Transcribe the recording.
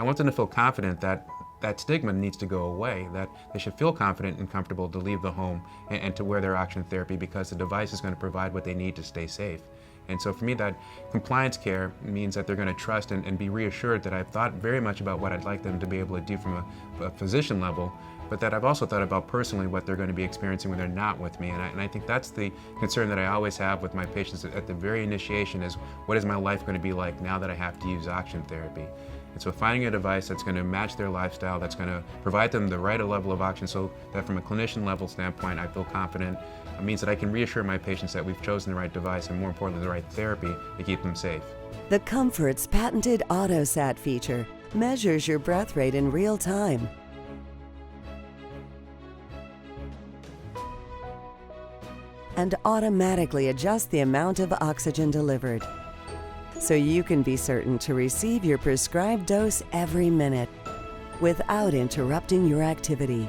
I want them to feel confident that that stigma needs to go away, that they should feel confident and comfortable to leave the home and to wear their oxygen therapy because the device is going to provide what they need to stay safe. And so for me, that compliance care means that they're going to trust and be reassured that I've thought very much about what I'd like them to be able to do from a physician level, but that I've also thought about personally what they're going to be experiencing when they're not with me. And I think that's the concern that I always have with my patients at the very initiation is, what is my life going to be like now that I have to use oxygen therapy? And so finding a device that's going to match their lifestyle, that's going to provide them the right level of oxygen so that from a clinician level standpoint, I feel confident. It means that I can reassure my patients that we've chosen the right device and more importantly, the right therapy to keep them safe. The Comfort's patented autoSAT feature measures your breath rate in real time and automatically adjusts the amount of oxygen delivered, so you can be certain to receive your prescribed dose every minute without interrupting your activity.